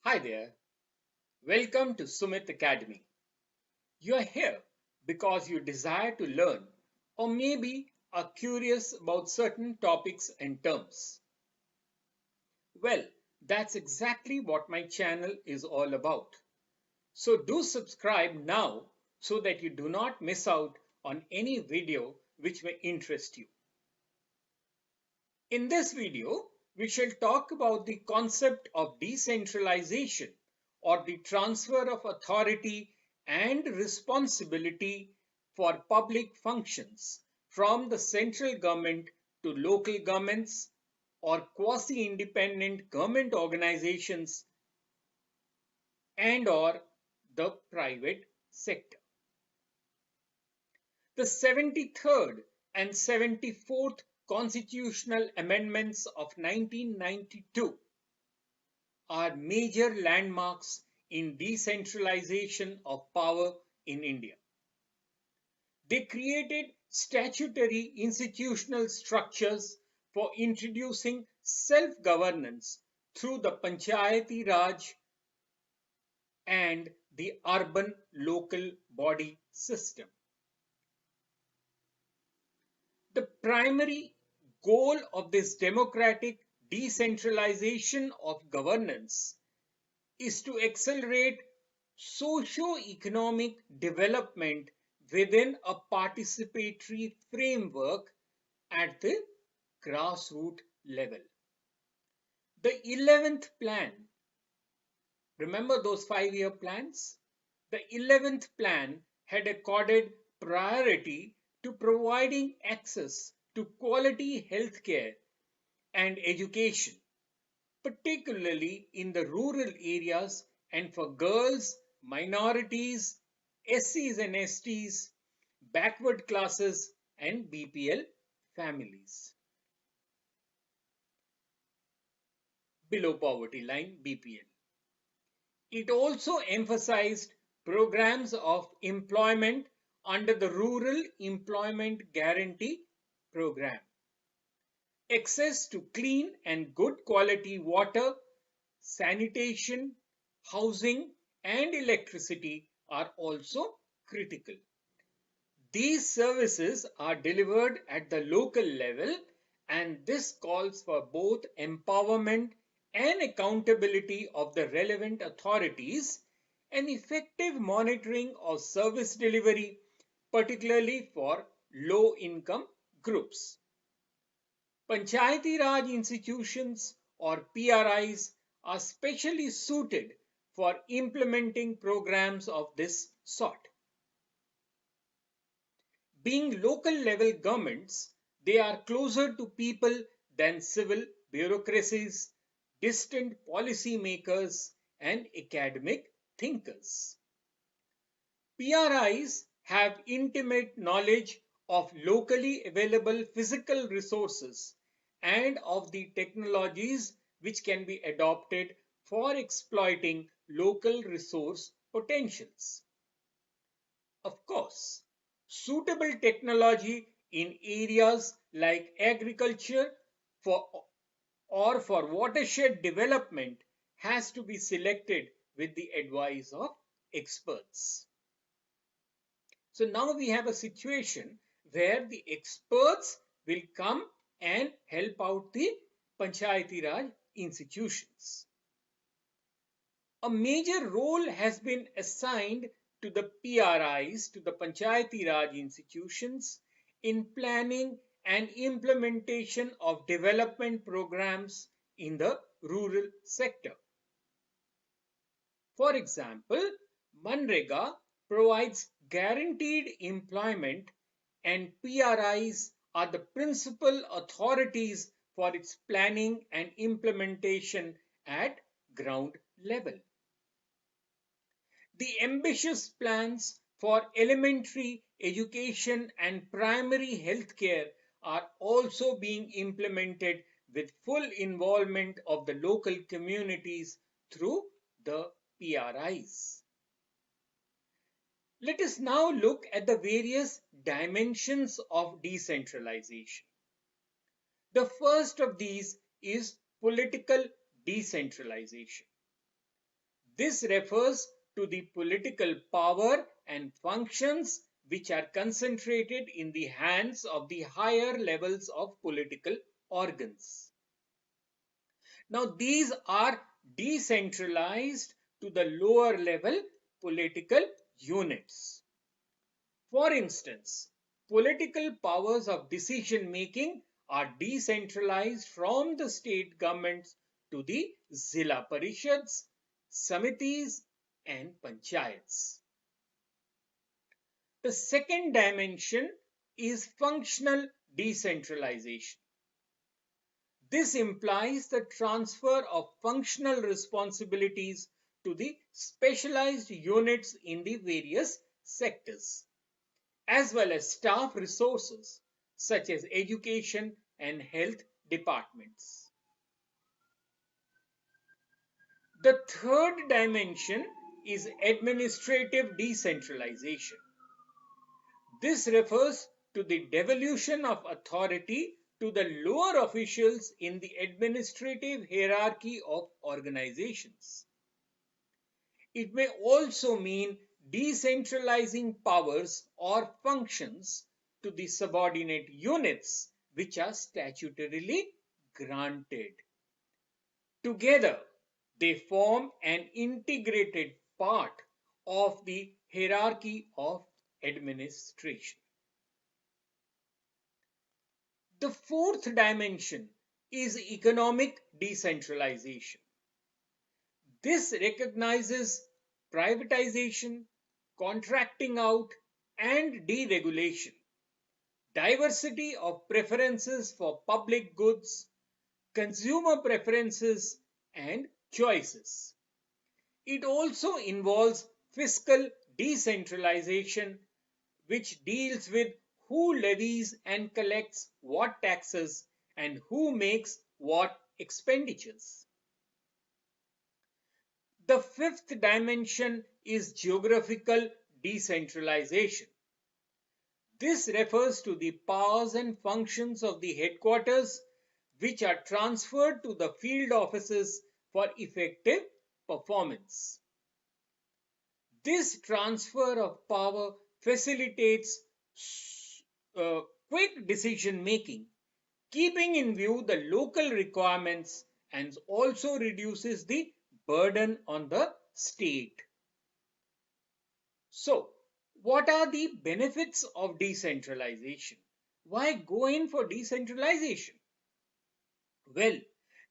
Hi there, welcome to Sumit Academy. You are here because you desire to learn or maybe are curious about certain topics and terms. Well, that's exactly what my channel is all about. So do subscribe now so that you do not miss out on any video which may interest you. In this video, we shall talk about the concept of decentralization or the transfer of authority and responsibility for public functions from the central government to local governments or quasi-independent government organizations and or the private sector. The 73rd and 74th constitutional amendments of 1992 are major landmarks in decentralization of power in India. They created statutory institutional structures for introducing self-governance through the Panchayati Raj and the urban local body system. The primary goal of this democratic decentralization of governance is to accelerate socio-economic development within a participatory framework at the grassroots level. The 11th plan, remember those 5-year plans? The 11th plan had accorded priority to providing access to quality healthcare and education, particularly in the rural areas and for girls, minorities, SCs and STs, backward classes, and BPL families. Below poverty line BPL. It also emphasized programs of employment under the Rural Employment Guarantee Program. Access to clean and good quality water, sanitation, housing, and electricity are also critical. These services are delivered at the local level, and this calls for both empowerment and accountability of the relevant authorities and effective monitoring of service delivery, particularly for low-income groups. Panchayati Raj institutions or PRIs are specially suited for implementing programs of this sort. Being local level governments, they are closer to people than civil bureaucracies, distant policy makers, and academic thinkers. PRIs have intimate knowledge of locally available physical resources and of the technologies which can be adopted for exploiting local resource potentials. Of course, suitable technology in areas like agriculture or for watershed development has to be selected with the advice of experts. So now we have a situation where the experts will come and help out the Panchayati Raj institutions. A major role has been assigned to the PRIs, to the Panchayati Raj institutions, in planning and implementation of development programs in the rural sector. For example, Manrega provides guaranteed employment, and PRIs are the principal authorities for its planning and implementation at ground level. The ambitious plans for elementary education and primary health care are also being implemented with full involvement of the local communities through the PRIs. Let us now look at the various dimensions of decentralization. The first of these is political decentralization. This refers to the political power and functions which are concentrated in the hands of the higher levels of political organs. Now, these are decentralized to the lower level political units. For instance, political powers of decision making are decentralized from the state governments to the Zilla Parishads, Samitis, and Panchayats. The second dimension is functional decentralization. This implies the transfer of functional responsibilities to the specialized units in the various sectors, as well as staff resources such as education and health departments. The third dimension is administrative decentralization. This refers to the devolution of authority to the lower officials in the administrative hierarchy of organizations. It may also mean decentralizing powers or functions to the subordinate units which are statutorily granted. Together, they form an integrated part of the hierarchy of administration. The fourth dimension is economic decentralization. This recognizes privatization, contracting out, and deregulation, diversity of preferences for public goods, consumer preferences, and choices. It also involves fiscal decentralization, which deals with who levies and collects what taxes and who makes what expenditures. The fifth dimension is geographical decentralization. This refers to the powers and functions of the headquarters which are transferred to the field offices for effective performance. This transfer of power facilitates quick decision making, keeping in view the local requirements, and also reduces the burden on the state. So, what are the benefits of decentralization? Why go in for decentralization? Well,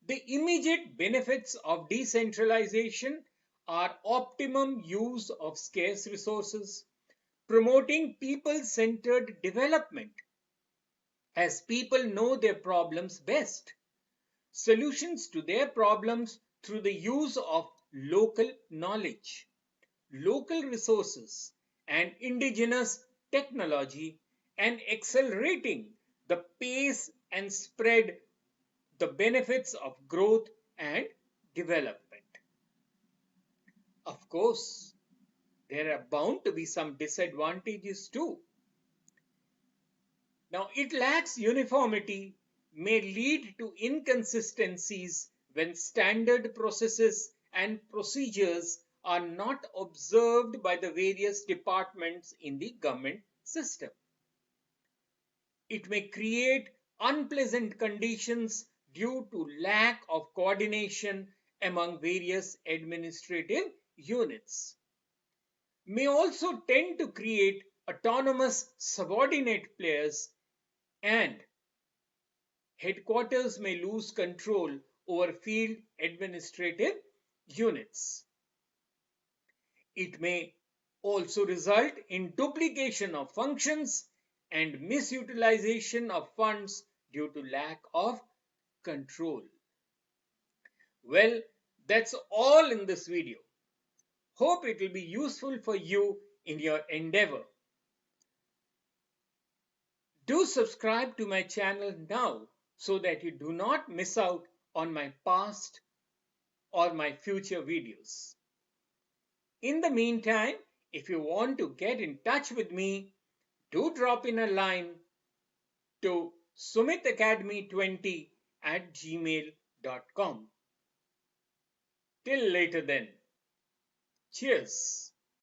the immediate benefits of decentralization are optimum use of scarce resources, promoting people-centered development, as people know their problems best, solutions to their problems through the use of local knowledge, local resources, and indigenous technology, and accelerating the pace and spread the benefits of growth and development. Of course, there are bound to be some disadvantages too. Now, it lacks uniformity, may lead to inconsistencies when standard processes and procedures are not observed by the various departments in the government system. It may create unpleasant conditions due to lack of coordination among various administrative units. May also tend to create autonomous subordinate players, and headquarters may lose control over field administrative units. It may also result in duplication of functions and misutilization of funds due to lack of control. Well, that's all in this video. Hope it will be useful for you in your endeavor. Do subscribe to my channel now so that you do not miss out on my past or my future videos. In the meantime, if you want to get in touch with me, do drop in a line to sumitacademy20@gmail.com. Till later then. Cheers.